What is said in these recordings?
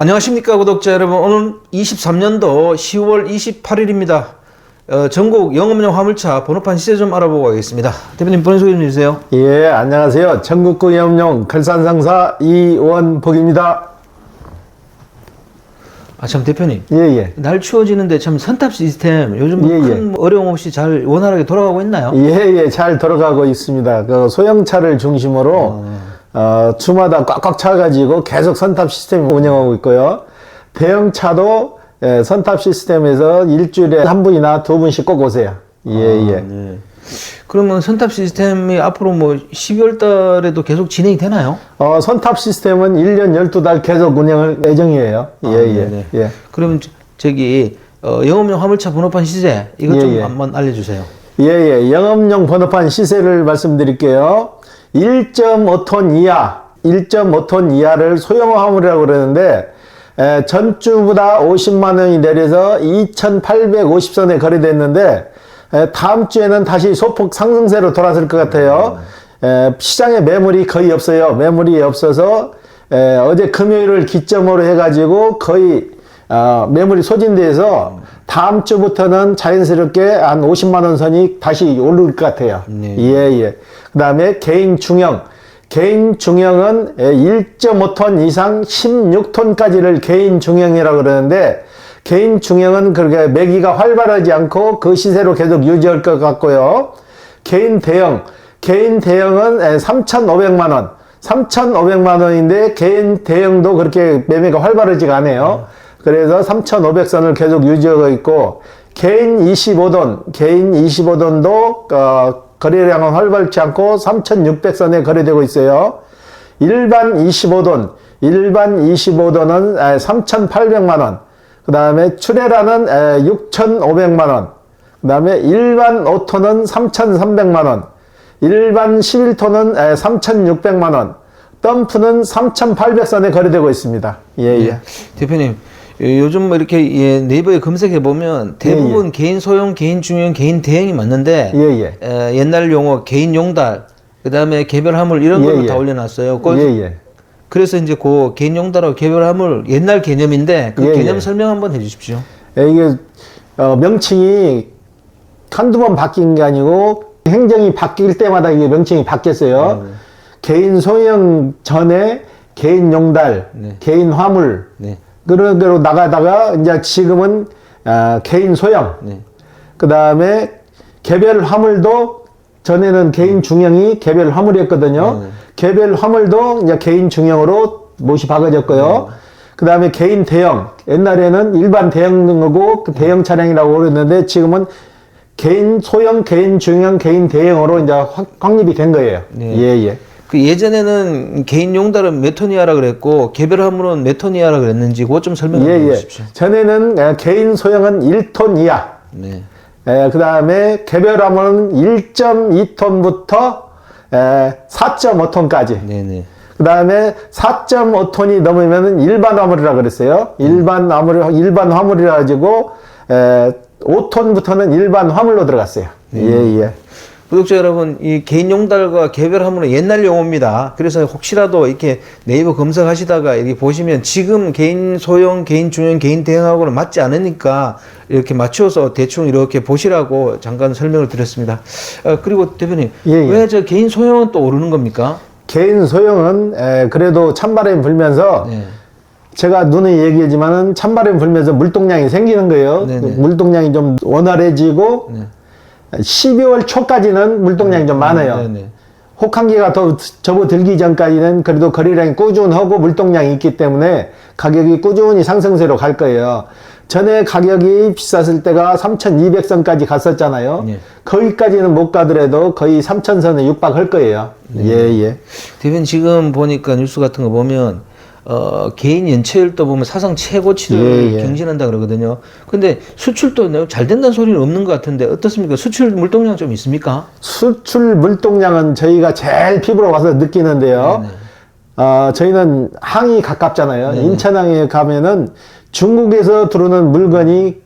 안녕하십니까 구독자 여러분. 오늘 23년도 10월 28일입니다. 전국 영업용 화물차 번호판 시세 좀 알아보고 가겠습니다. 대표님 번호 소개 좀 해주세요. 예, 안녕하세요. 전국구 영업용 결산상사 이원복입니다. 참 대표님. 예. 날 추워지는데 참 선탑 시스템 요즘 큰 어려움 없이 잘 원활하게 돌아가고 있나요? 예, 잘 돌아가고 있습니다. 그 소형차를 중심으로 주마다 꽉꽉 차가지고 계속 선탑 시스템 운영하고 있고요. 대형차도 선탑 시스템에서 일주일에 한 분이나 두 분씩 꼭 오세요. 네. 그러면 선탑 시스템이 앞으로 뭐 12월 달에도 계속 진행이 되나요? 선탑 시스템은 1년 12달 계속 운영할 예정이에요. 예. 그러면 저기 영업용 화물차 번호판 시세 이것 좀 한번 알려주세요. 예. 영업용 번호판 시세를 말씀드릴게요. 1.5톤 이하, 1.5톤 이하를 소형 화물이라고 그러는데 전주보다 50만 원이 내려서 2,850선에 거래됐는데 다음 주에는 다시 소폭 상승세로 돌아설 것 같아요. 시장에 매물이 거의 없어요. 매물이 없어서 어제 금요일을 기점으로 해가지고 거의 매물이 소진돼서 다음 주부터는 자연스럽게 한 50만 원 선이 다시 오를 것 같아요. 예. 그 다음에 개인 중형. 개인 중형은 1.5톤 이상 16톤까지를 개인 중형이라고 그러는데 개인 중형은 그렇게 매기가 활발하지 않고 그 시세로 계속 유지할 것 같고요. 개인 대형. 개인 대형은 3,500만 원. 3,500만 원인데 개인 대형도 그렇게 매매가 활발하지가 않아요. 그래서 3,500선을 계속 유지하고 있고 개인 25돈. 개인 25돈도 거래량은 활발치 않고 3,600선에 거래되고 있어요. 일반 25돈. 일반 25돈은 3,800만 원. 그 다음에 출애라는 6,500만 원. 그 다음에 일반 5톤은 3,300만 원. 일반 11톤은 3,600만 원. 덤프는 3,800선에 거래되고 있습니다. 예. 대표님, 요즘 뭐 이렇게 네이버에 검색해 보면 대부분 개인 소형, 개인 중형, 개인 대형이 맞는데 옛날 용어 개인 용달, 그 다음에 개별 화물 이런 걸로 다 올려놨어요. 그래서 이제 그 개인 용달하고 개별 화물 옛날 개념인데 그 개념 설명 한번 해주십시오. 이게 명칭이 한두 번 바뀐 게 아니고 행정이 바뀔 때마다 이게 명칭이 바뀌었어요. 개인 소형 전에 개인 용달, 개인 화물 그런 대로 나가다가 이제 지금은 개인 소형, 그 다음에 개별 화물도 전에는 개인 중형이 개별 화물이었거든요. 개별 화물도 이제 개인 중형으로 못이 박아졌고요. 그 다음에 개인 대형, 옛날에는 일반 대형하고 그 대형 차량이라고 그랬는데 지금은 개인 소형, 개인 중형, 개인 대형으로 이제 확립이 된 거예요. 그 예전에는 개인 용달은 몇 톤 이하라 그랬고 개별 화물은 몇 톤 이하라 그랬는지 그것 좀 설명해 주십시오. 전에는 개인 소형은 1톤 이하. 그 다음에 개별 화물은 1.2톤부터 4.5톤까지. 그 다음에 4.5톤이 넘으면은 일반 화물이라고 그랬어요. 일반 화물이라 가지고 5톤부터는 일반 화물로 들어갔어요. 구독자 여러분, 이 개인 용달과 개별 화물은 옛날 용어입니다. 그래서 혹시라도 이렇게 네이버 검색하시다가 이렇게 보시면 지금 개인 소형, 개인 중형, 개인 대형하고는 맞지 않으니까 이렇게 맞춰서 대충 이렇게 보시라고 잠깐 설명을 드렸습니다. 그리고 대표님, 왜 저 개인 소형은 또 오르는 겁니까? 개인 소형은 그래도 찬바람이 불면서 제가 눈에 얘기하지만은 찬바람이 불면서 물동량이 생기는 거예요. 물동량이 좀 원활해지고 12월 초까지는 물동량이 좀 많아요. 혹한기가 더 접어들기 전까지는 그래도 거래량이 꾸준하고 물동량이 있기 때문에 가격이 꾸준히 상승세로 갈 거예요. 전에 가격이 비쌌을 때가 3,200선까지 갔었잖아요. 거기까지는 못 가더라도 거의 3,000선에 육박할 거예요. 대표님, 지금 보니까 뉴스 같은 거 보면 개인 연체율도 보면 사상 최고치를 경신한다 그러거든요. 근데 수출도 잘 된다는 소리는 없는 것 같은데 어떻습니까? 수출 물동량 좀 있습니까? 수출 물동량은 저희가 제일 피부로 와서 느끼는데요. 저희는 항이 가깝잖아요. 인천항에 가면은 중국에서 들어오는 물건이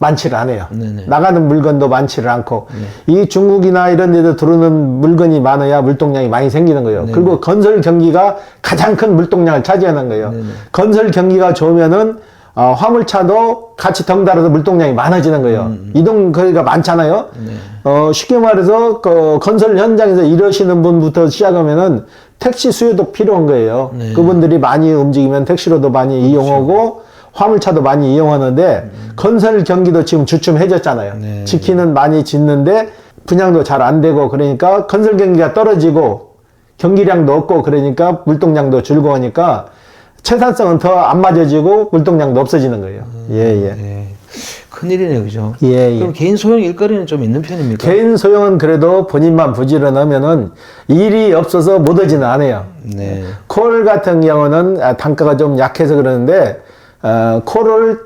많지를 않아요. 네네. 나가는 물건도 많지를 않고 네. 이 중국이나 이런 데도 들어오는 물건이 많아야 물동량이 많이 생기는 거예요. 네네. 그리고 건설 경기가 가장 큰 물동량을 차지하는 거예요. 네네. 건설 경기가 좋으면은 화물차도 같이 덩달아서 물동량이 많아지는 거예요. 이동 거리가 많잖아요. 네. 쉽게 말해서 그 건설 현장에서 일하시는 분부터 시작하면은 택시 수요도 필요한 거예요. 네. 그분들이 많이 움직이면 택시로도 많이 이용하고 화물차도 많이 이용하는데 건설 경기도 지금 주춤해졌잖아요. 네. 지키는 많이 짓는데 분양도 잘 안 되고 그러니까 건설 경기가 떨어지고 경기량도 없고 그러니까 물동량도 줄고 하니까 생산성은 더 안 맞아지고 물동량도 없어지는 거예요. 예, 예. 네. 큰일이네요, 그죠? 예, 예. 그럼 개인 소형 일거리는 좀 있는 편입니까? 개인 소형은 그래도 본인만 부지런하면은 일이 없어서 못 오지는 않아요. 네. 콜 같은 경우는 단가가 좀 약해서 그러는데 콜을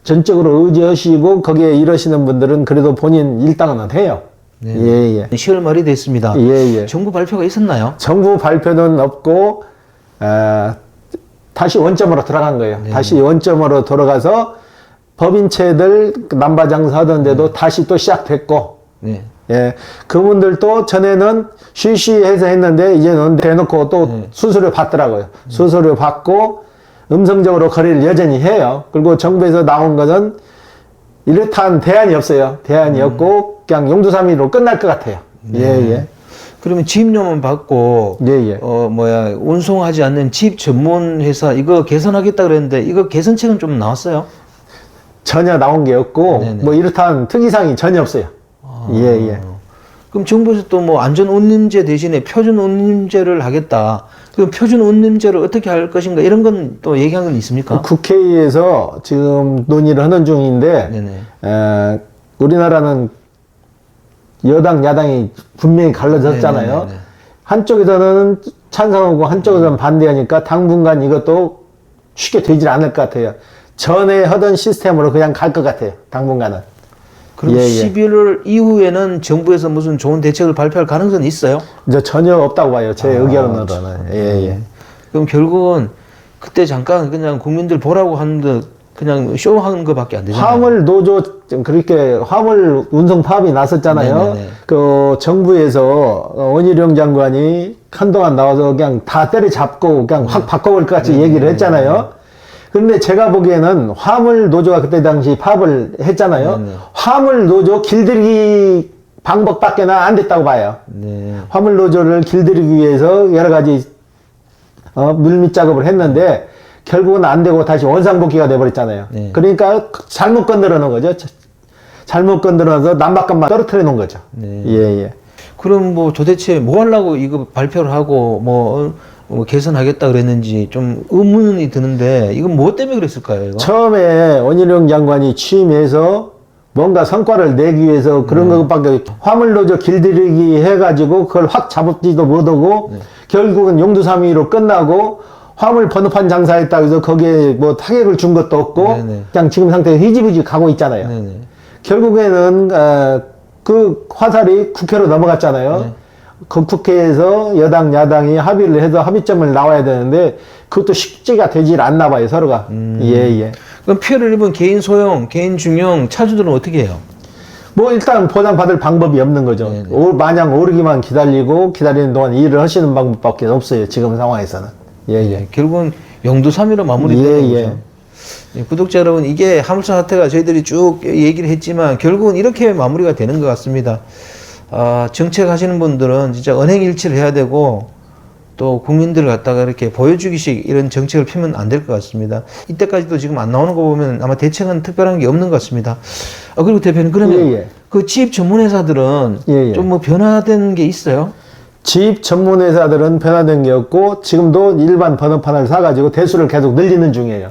전적으로 의지하시고 거기에 일하시는 분들은 그래도 본인 일당은 해요. 네. 예, 예. 10월 말이 됐습니다. 예, 예. 정부 발표가 있었나요? 정부 발표는 없고 다시 원점으로 들어간 거예요. 네. 다시 원점으로 돌아가서 법인체들 남바장사 하던데도 다시 또 시작됐고 네. 예, 그분들도 전에는 쉬쉬해서 했는데 이제는 대놓고 또 수수료 받더라고요. 수수료 받고 음성적으로 거래를 여전히 해요. 그리고 정부에서 나온 것은 이렇다는 대안이 없어요. 대안이 없고 그냥 용두사미로 끝날 것 같아요. 예, 예. 그러면 지입료만 받고 예, 예. 운송하지 않는 지입 전문 회사 이거 개선하겠다 그랬는데 이거 개선책은 좀 나왔어요? 전혀 나온 게 없고 네네. 뭐 이렇다는 특이사항이 전혀 없어요. 예, 예. 그럼 정부에서 또 뭐 안전 운임제 대신에 표준 운임제를 하겠다. 그럼 표준 운임제를 어떻게 할 것인가 이런 건 또 얘기한 건 있습니까? 국회에서 지금 논의를 하는 중인데 네네. 우리나라는 여당 야당이 분명히 갈라졌잖아요. 네네네네. 한쪽에서는 찬성하고 한쪽에서는 반대하니까 당분간 이것도 쉽게 되질 않을 것 같아요. 전에 하던 시스템으로 그냥 갈 것 같아요. 당분간은. 그럼 예, 예. 11월 이후에는 정부에서 무슨 좋은 대책을 발표할 가능성이 있어요? 이제 전혀 없다고 봐요. 제 의견으로는. 예, 예. 그럼 결국은 그때 잠깐 그냥 국민들 보라고 하는 듯 그냥 쇼하는 것밖에 안 되잖아요. 화물 노조 그렇게 화물 운송 파업이 났었잖아요. 네네네. 그 정부에서 원희룡 장관이 한동안 나와서 그냥 다 때려잡고 그냥 확 바꿔볼 것 같이 얘기를 했잖아요. 근데 제가 보기에는 화물 노조가 그때 당시 파업을 했잖아요. 네네. 화물 노조 길들이기 방법밖에는 안 됐다고 봐요. 네. 화물 노조를 길들이기 위해서 여러 가지 물밑 작업을 했는데 결국은 안 되고 다시 원상복귀가 돼버렸잖아요. 네. 그러니까 잘못 건드려 놓은 거죠. 잘못 건드려 놔서 남바깥만 떨어뜨려 놓은 거죠. 네. 예, 예. 그럼 뭐 도대체 뭐 하려고 이거 발표를 하고 뭐 개선하겠다 그랬는지 좀 의문이 드는데 이건 뭐 때문에 그랬을까요? 이거? 처음에 원희룡 장관이 취임해서 뭔가 성과를 내기 위해서 그런 것밖에 화물노조 길들이기 해가지고 그걸 확 잡지도 못하고 결국은 용두사미로 끝나고 화물 번호판 장사했다고 해서 거기에 뭐 타격을 준 것도 없고 네네. 그냥 지금 상태에 희지부지 가고 있잖아요. 네네. 결국에는 그 화살이 국회로 넘어갔잖아요. 그 국회에서 여당 야당이 합의를 해서 합의점을 나와야 되는데 그것도 쉽지가 되질 않나 봐요 서로가. 예. 그럼 피해를 입은 개인 소형, 개인 중형 차주들은 어떻게 해요? 뭐 일단 보장받을 방법이 없는 거죠. 네네. 마냥 오르기만 기다리고 기다리는 동안 일을 하시는 방법밖에 없어요. 지금 상황에서는. 예. 결국은 영두삼위로 마무리되는 예. 거죠. 예, 구독자 여러분, 이게 화물차 사태가 저희들이 쭉 얘기를 했지만 결국은 이렇게 마무리가 되는 것 같습니다. 정책 하시는 분들은 진짜 언행일치를 해야 되고 또 국민들을 갖다가 이렇게 보여주기식 이런 정책을 펴면 안 될 것 같습니다. 이때까지도 지금 안 나오는 거 보면 아마 대책은 특별한 게 없는 것 같습니다. 그리고 대표님, 그러면 그 지입 전문회사들은 좀 뭐 변화된 게 있어요? 지입 전문회사들은 변화된 게 없고 지금도 일반 번호판을 사가지고 대수를 계속 늘리는 중이에요.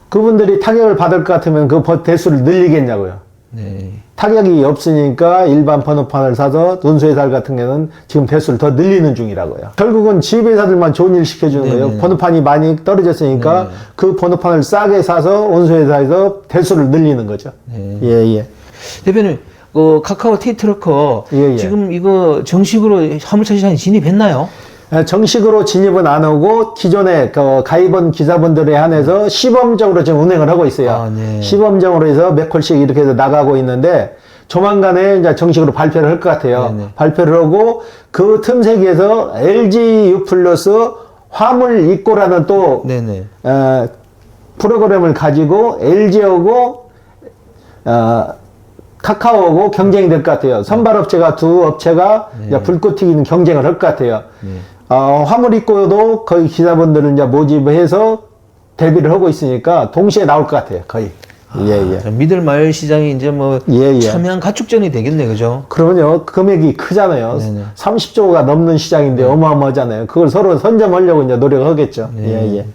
그분들이 타격을 받을 것 같으면 그 대수를 늘리겠냐고요. 네. 타격이 없으니까 일반 번호판을 사서 운수회사 같은 경우는 지금 대수를 더 늘리는 중이라고요. 결국은 지입회사들만 좋은 일 시켜주는 거예요. 번호판이 많이 떨어졌으니까 그 번호판을 싸게 사서 운수회사에서 대수를 늘리는 거죠. 예. 대표님, 카카오 T트러커 지금 이거 정식으로 화물차 시장에 진입했나요? 정식으로 진입은 안 하고 기존의 그 가입원 기사분들에 한해서 시범적으로 지금 운행을 하고 있어요. 아, 네. 시범적으로 해서 몇 콜씩 이렇게 해서 나가고 있는데 조만간에 이제 정식으로 발표를 할 것 같아요. 네네. 발표를 하고 그 틈새기에서 LG U 플러스 화물 입고라는 또 네네. 프로그램을 가지고 LG하고 카카오하고 경쟁이 될 것 같아요. 선발업체가 두 업체가 이제 불꽃 튀기는 경쟁을 할 것 같아요. 화물 입고도 거의 기사분들을 이제 모집해서 대비를 하고 있으니까 동시에 나올 것 같아요. 거의. 예. 미들마일 시장이 이제 뭐 예. 첨예한 가축전이 되겠네, 그죠? 그러면요, 금액이 크잖아요. 네네. 30조가 넘는 시장인데 어마어마하잖아요. 그걸 서로 선점하려고 이제 노력을 하겠죠. 예.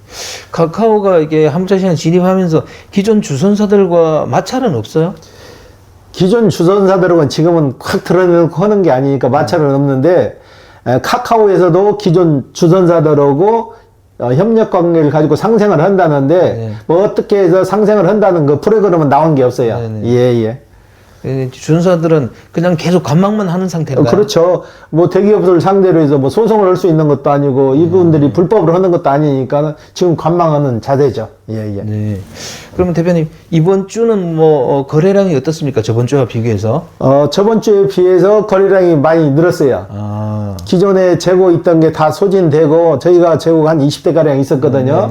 카카오가 이게 화물차 시장 진입하면서 기존 주선사들과 마찰은 없어요? 기존 주선사들은 지금은 확 드러내놓고 하는 게 아니니까 마찰은 없는데, 카카오에서도 기존 주선사들하고 협력 관계를 가지고 상생을 한다는데, 뭐 어떻게 해서 상생을 한다는 그 프로그램은 나온 게 없어요. 예. 주선사들은 그냥 계속 관망만 하는 상태인가요? 그렇죠. 뭐 대기업들 상대로 해서 뭐 소송을 할 수 있는 것도 아니고 이분들이 불법으로 하는 것도 아니니까 지금 관망하는 자세죠. 예. 네. 그러면 대표님 이번 주는 뭐 거래량이 어떻습니까? 저번 주와 비교해서? 저번 주에 비해서 거래량이 많이 늘었어요. 아. 기존에 재고 있던 게 다 소진되고 저희가 재고가 한 20대 가량 있었거든요.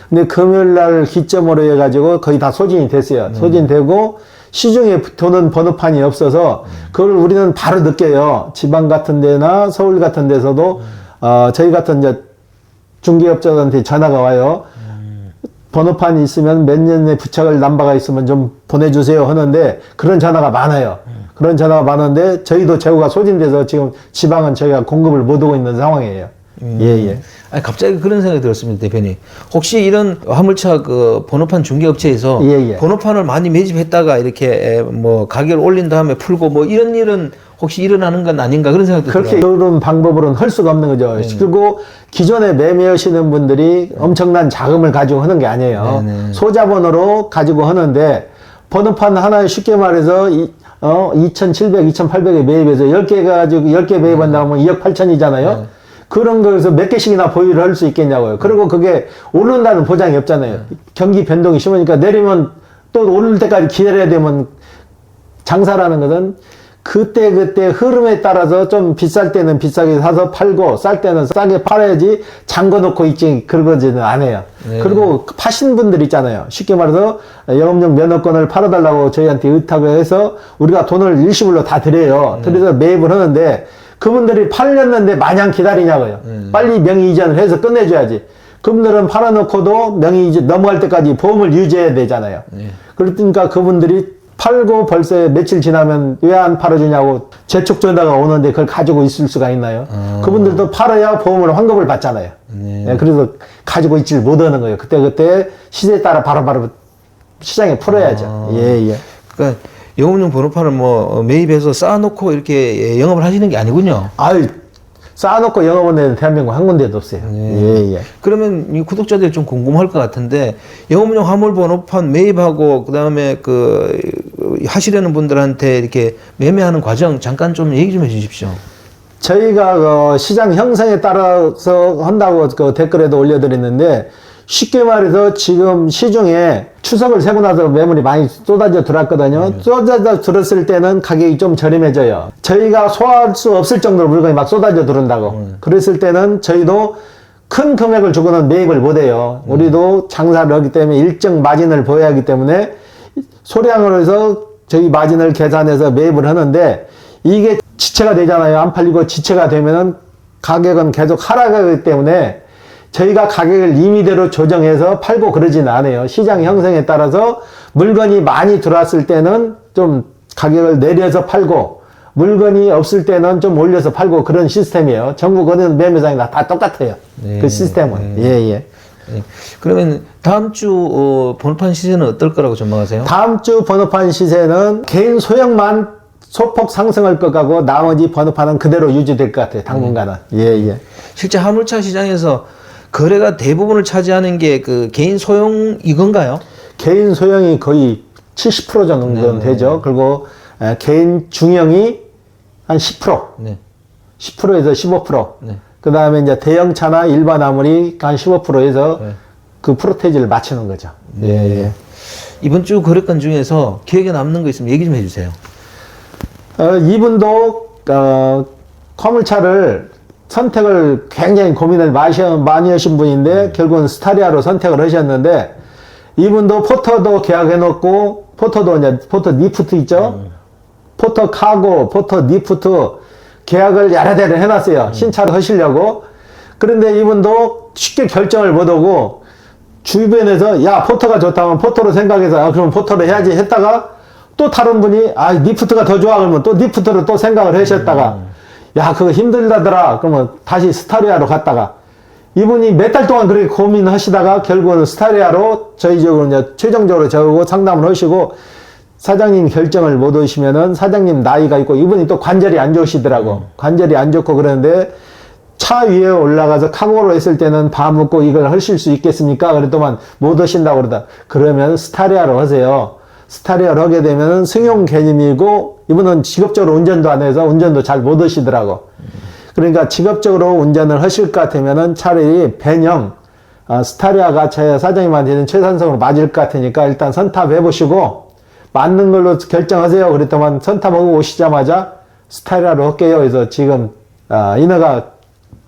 근데 금요일 날 기점으로 해가지고 거의 다 소진이 됐어요. 소진되고 시중에 도는 번호판이 없어서 그걸 우리는 바로 느껴요. 지방 같은 데나 서울 같은 데서도 저희 같은 이제 중개업자들한테 전화가 와요. 번호판이 있으면 몇 년에 부착을 남바가 있으면 좀 보내주세요 하는데 그런 전화가 많아요. 그런 전화가 많은데 저희도 재고가 소진돼서 지금 지방은 저희가 공급을 못 하고 있는 상황이에요. 예. 아니, 갑자기 그런 생각이 들었습니다, 대표님. 혹시 이런 화물차 그 번호판 중개업체에서 예. 번호판을 많이 매집했다가 이렇게 뭐 가격을 올린 다음에 풀고 뭐 이런 일은 혹시 일어나는 건 아닌가 그런 생각도 그렇게 들어요. 그런 방법으로는 할 수가 없는 거죠. 그리고 기존에 매매하시는 분들이 엄청난 자금을 가지고 하는 게 아니에요. 소자본으로 가지고 하는데 번호판 하나에 쉽게 말해서 2,700, 2,800에 매입해서 10개 가지고 10개 매입한다고 하면 2억 8천이잖아요. 그런 거에서 몇 개씩이나 보유를 할 수 있겠냐고요. 그리고 그게 오른다는 보장이 없잖아요. 경기 변동이 심하니까 내리면 또 오를 때까지 기다려야 되면 장사라는 것은 그때 흐름에 따라서 좀 비쌀 때는 비싸게 사서 팔고 쌀 때는 싸게 팔아야지 잠궈 놓고 있지 그러지는 않아요. 그리고 파신 분들 있잖아요. 쉽게 말해서 영업용 면허권을 팔아달라고 저희한테 의탁을 해서 우리가 돈을 일시불로 다 드려요. 그래서 매입을 하는데 그분들이 팔렸는데 마냥 기다리냐고요. 빨리 명의 이전을 해서 끝내줘야지. 그분들은 팔아놓고도 명의 이전 넘어갈 때까지 보험을 유지해야 되잖아요. 그러니까 그분들이 팔고 벌써 며칠 지나면 왜 안 팔아주냐고 재촉 전화가 오는데 그걸 가지고 있을 수가 있나요? 그분들도 팔아야 보험을 환급을 받잖아요. 그래서 가지고 있질 못하는 거예요. 그때 시세에 따라 바로바로 시장에 풀어야죠. 예. 그러니까 영업용 번호판을 뭐 매입해서 쌓아놓고 이렇게 영업을 하시는 게 아니군요. 쌓아놓고 영업은 데는 대한민국 한 군데도 없어요. 예. 그러면 이 구독자들이 좀 궁금할 것 같은데 영업용 화물 번호판 매입하고 그다음에 그 하시려는 분들한테 이렇게 매매하는 과정 잠깐 좀 얘기 좀 해주십시오. 저희가 시장 형성에 따라서 한다고 그 댓글에도 올려드렸는데 쉽게 말해서 지금 시중에 추석을 세고 나서 매물이 많이 쏟아져 들어왔거든요. 쏟아져 들었을 때는 가격이 좀 저렴해져요. 저희가 소화할 수 없을 정도로 물건이 막 쏟아져 들어온다고. 그랬을 때는 저희도 큰 금액을 주고는 매입을 못해요. 우리도 장사를 하기 때문에 일정 마진을 보여야 하기 때문에 소량으로 해서 저희 마진을 계산해서 매입을 하는데 이게 지체가 되잖아요. 안 팔리고 지체가 되면은 가격은 계속 하락하기 때문에 저희가 가격을 임의대로 조정해서 팔고 그러지는 않아요. 시장 형성에 따라서 물건이 많이 들어왔을 때는 좀 가격을 내려서 팔고 물건이 없을 때는 좀 올려서 팔고 그런 시스템이에요. 전국 어느 매매장이 다 똑같아요. 그 시스템은. 예. 그러면 다음 주 번호판 시세는 어떨 거라고 전망하세요? 다음 주 번호판 시세는 개인 소형만 소폭 상승할 것 같고 나머지 번호판은 그대로 유지될 것 같아요. 당분간은. 예. 실제 화물차 시장에서 거래가 대부분을 차지하는 게 그 개인 소형 이건가요? 개인 소형이 거의 70% 정도는 되죠. 그리고 개인 중형이 한 10%, 10%에서 15%. 그 다음에 이제 대형차나 일반 화물이 한 15%에서 네. 그 프로테이지를 맞추는 거죠. 네. 예. 이번 주 거래건 중에서 기억에 남는 거 있으면 얘기 좀 해주세요. 이분도 화물차를 선택을 굉장히 고민을 많이 하신 분인데 결국은 스타리아로 선택을 하셨는데 이분도 포터도 계약해놓고 포터도 이제 포터 니프트 있죠? 포터 카고, 포터 니프트 계약을 여러 대를 해놨어요. 신차를 하시려고. 그런데 이분도 쉽게 결정을 못하고 주변에서 야 포터가 좋다면 포터로 생각해서 아, 그럼 포터로 해야지 했다가 또 다른 분이 아 니프트가 더 좋아 그러면 또 니프트로 또 생각을 하셨다가 야 그거 힘들다더라 그러면 다시 스타리아로 갔다가 이분이 몇 달 동안 그렇게 고민하시다가 결국은 스타리아로 저희 쪽으로 이제 최종적으로 저하고 상담을 하시고 사장님 결정을 못 하시면은 사장님 나이가 있고 이분이 또 관절이 안 좋으시더라고. 관절이 안 좋고 그러는데 차 위에 올라가서 카고로 했을 때는 밥 먹고 이걸 하실 수 있겠습니까? 그랬더만 못 하신다고 그러다. 그러면 스타리아로 하세요. 스타리아를 하게 되면 승용 개념이고 이분은 직업적으로 운전도 안 해서 운전도 잘 못 하시더라고. 그러니까 직업적으로 운전을 하실 것 같으면은 차라리 배념 스타리아가 제 사장님한테는 최선성으로 맞을 것 같으니까 일단 선탑 해보시고 맞는 걸로 결정하세요. 그랬더만 선탑하고 오시자마자 스타리아로 할게요. 그래서 지금 인허가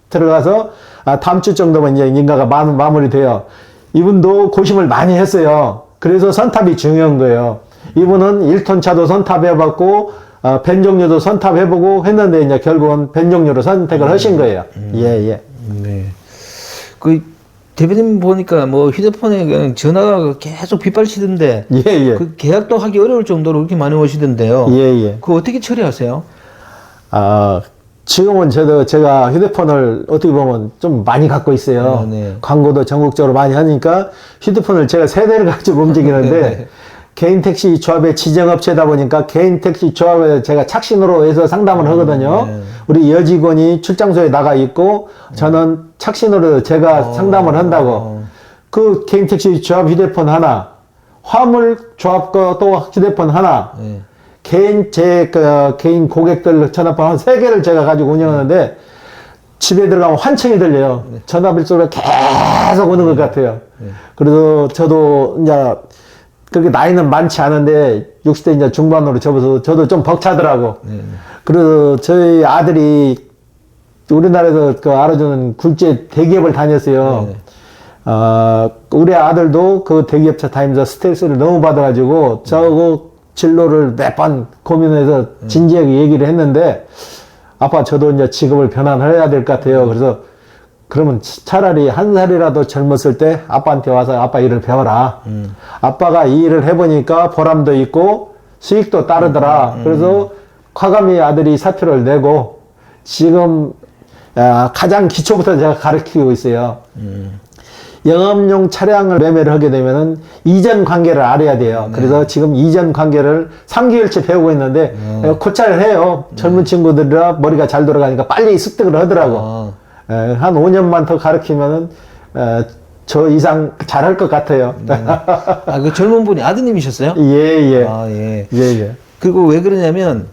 들어가서 다음 주 정도면 이제 인가가 마무리돼요. 이분도 고심을 많이 했어요. 그래서 선탑이 중요한 거예요. 이분은 1톤 차도 선탑해봤고 벤 종류도 선탑해보고 했는데 이제 결국은 벤 종류로 선택을 하신 거예요. 예. 네. 그 대표님 보니까 뭐 휴대폰에 그냥 전화가 계속 빗발치던데 예. 그 계약도 하기 어려울 정도로 그렇게 많이 오시던데요. 예. 그거 어떻게 처리하세요? 지금은 제가 휴대폰을 어떻게 보면 좀 많이 갖고 있어요. 네. 광고도 전국적으로 많이 하니까 휴대폰을 제가 세 대를 가지고 움직이는데 네. 개인 택시 조합의 지정업체다 보니까 개인 택시 조합에 제가 착신으로 해서 상담을 하거든요. 네. 우리 여직원이 출장소에 나가 있고 저는 착신으로 제가 상담을 한다고. 그 개인 택시 조합 휴대폰 하나, 화물 조합과 또 휴대폰 하나, 네. 개인 고객들 전화번호 한 3개를 제가 가지고 운영하는데 집에 들어가면 환청이 들려요. 전화벨 소리가 계속 오는 것 같아요. 그래서 저도 이제 그렇게 나이는 많지 않은데 60대 이제 중반으로 접어서 저도 좀 벅차더라고. 그래서 저희 아들이 우리나라에서 그 알아주는 굴지의 대기업을 다녔어요. 우리 아들도 그 대기업차 다니면서 스트레스를 너무 받아가지고 저하고 진로를 몇 번 고민해서 진지하게 얘기를 했는데 아빠 저도 이제 직업을 변환해야 될 것 같아요. 그래서 그러면 차라리 한 살이라도 젊었을 때 아빠한테 와서 아빠 일을 배워라. 아빠가 이 일을 해보니까 보람도 있고 수익도 따르더라. 그래서 과감히 아들이 사표를 내고 지금 가장 기초부터 제가 가르치고 있어요. 영업용 차량을 매매를 하게 되면은 이전 관계를 알아야 돼요. 그래서 지금 이전 관계를 3개월째 배우고 있는데 고찰을 해요. 젊은 친구들이라 머리가 잘 돌아가니까 빨리 습득을 하더라고. 한 5년만 더 가르치면은 저 이상 잘할 것 같아요. 그 젊은 분이 아드님이셨어요? 예. 예. 그리고 왜 그러냐면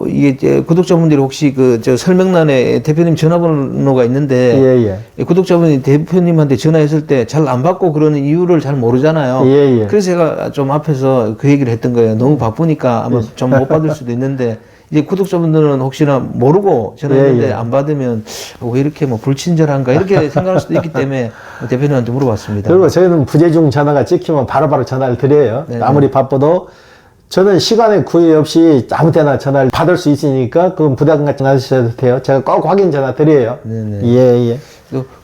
이게 이제 구독자분들이 혹시 저 설명란에 대표님 전화번호가 있는데 구독자분이 대표님한테 전화했을 때 잘 안 받고 그러는 이유를 잘 모르잖아요. 그래서 제가 좀 앞에서 그 얘기를 했던 거예요. 너무 바쁘니까 아마 좀 못 받을 수도 있는데 이제 구독자분들은 혹시나 모르고 전화했는데 안 받으면 왜 이렇게 뭐 불친절한가 이렇게 생각할 수도 있기 때문에 대표님한테 물어봤습니다. 그리고 저희는 부재중 전화가 찍히면 바로바로 전화를 드려요. 아무리 바빠도 저는 시간에 구애 없이 아무 때나 전화를 받을 수 있으니까 그건 부담 갖지 않으셔도 돼요. 제가 꼭 확인 전화 드려요. 예.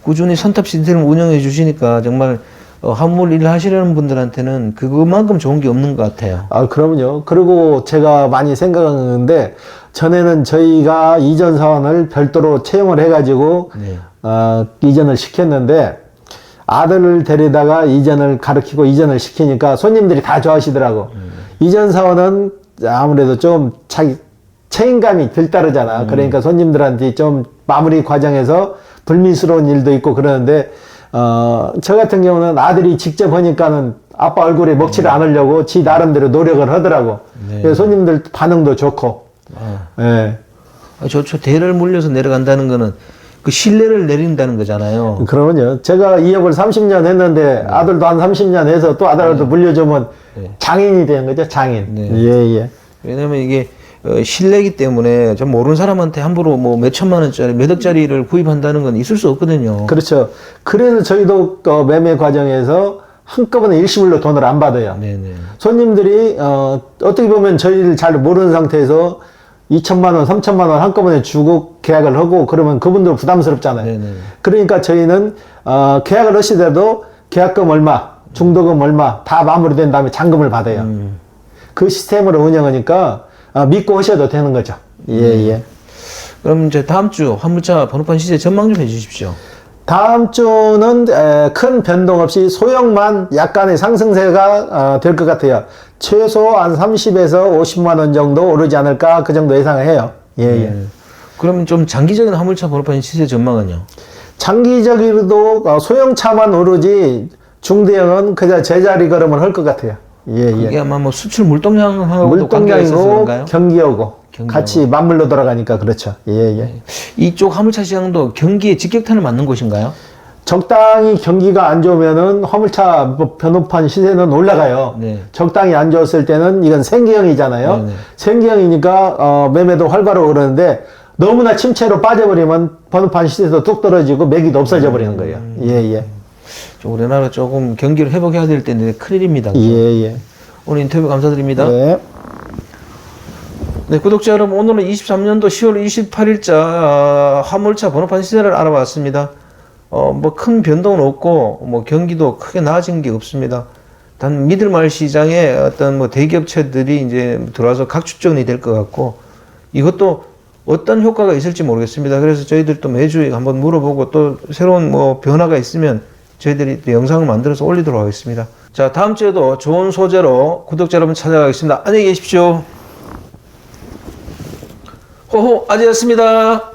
꾸준히 선탑 시스템을 운영해 주시니까 정말 화물 일을 하시려는 분들한테는 그것만큼 좋은 게 없는 것 같아요. 그럼요. 그리고 제가 많이 생각하는데 전에는 저희가 이전 사원을 별도로 채용을 해가지고 이전을 시켰는데 아들을 데리다가 이전을 가르치고 이전을 시키니까 손님들이 다 좋아하시더라고. 이전 사원은 아무래도 좀 자기 책임감이 덜 따르잖아. 그러니까 손님들한테 좀 마무리 과정에서 불미스러운 일도 있고 그러는데 저 같은 경우는 아들이 직접 하니까는 아빠 얼굴에 먹칠을 않으려고 지 나름대로 노력을 하더라고. 그래서 손님들 반응도 좋고. 저 대를 물려서 내려간다는 거는 그 신뢰를 내린다는 거잖아요. 그러면요. 제가 이 업을 30년 했는데 아들도 한 30년 해서 또 아들도 물려주면 장인이 되는 거죠. 장인. 네. 예, 예. 왜냐면 이게 신뢰이기 때문에 좀 모르는 사람한테 함부로 뭐 몇 천만 원짜리, 몇 억짜리를 구입한다는 건 있을 수 없거든요. 그렇죠. 그래서 저희도 매매 과정에서 한꺼번에 일시불로 돈을 안 받아요. 네네. 손님들이 어떻게 보면 저희를 잘 모르는 상태에서 2천만 원, 3천만 원 한꺼번에 주고 계약을 하고 그러면 그분들 부담스럽잖아요. 네네. 그러니까 저희는 계약을 하시더라도 계약금 얼마, 중도금 얼마 다 마무리된 다음에 잔금을 받아요. 그 시스템으로 운영하니까 믿고 하셔도 되는 거죠. 예, 예. 그럼 이제 다음 주 화물차 번호판 시세 전망 좀 해주십시오. 다음 주는 큰 변동 없이 소형만 약간의 상승세가 될 것 같아요. 최소 한 30에서 50만 원 정도 오르지 않을까 그 정도 예상을 해요. 예, 예. 그러면 좀 장기적인 화물차 번호판 시세 전망은요? 장기적으로도 소형차만 오르지 중대형은 그저 제자리 걸음을 할 것 같아요. 예, 이게 예. 아마 뭐 수출 물동량하고도 관계가 있어서 물동량이고 그런가요? 경기하고 경기하고. 같이 맞물려 돌아가니까 그렇죠. 예, 예. 이쪽 화물차 시장도 경기에 직격탄을 맞는 곳인가요? 적당히 경기가 안 좋으면은 화물차 변호판 시세는 올라가요. 네. 적당히 안 좋았을 때는 이건 생계형이잖아요. 네네. 생계형이니까 매매도 활발하고 그러는데 너무나 침체로 빠져버리면 번호판 시세도 뚝 떨어지고 매기도 없어져 버리는 거예요. 예, 예. 우리나라 조금 경기를 회복해야 될 텐데 큰일입니다. 예, 예. 오늘 인터뷰 감사드립니다. 네. 네, 구독자 여러분, 오늘은 23년도 10월 28일자 화물차 번호판 시세를 알아봤습니다. 뭐 큰 변동은 없고 뭐 경기도 크게 나아진 게 없습니다. 단 미들마을 시장에 어떤 뭐 대기업체들이 이제 들어와서 각축전이 될 것 같고 이것도 어떤 효과가 있을지 모르겠습니다. 그래서 저희들 또 매주 한번 물어보고 또 새로운 뭐 변화가 있으면 저희들이 또 영상을 만들어서 올리도록 하겠습니다. 자, 다음 주에도 좋은 소재로 구독자 여러분 찾아가겠습니다. 안녕히 계십시오. 호호 아재였습니다.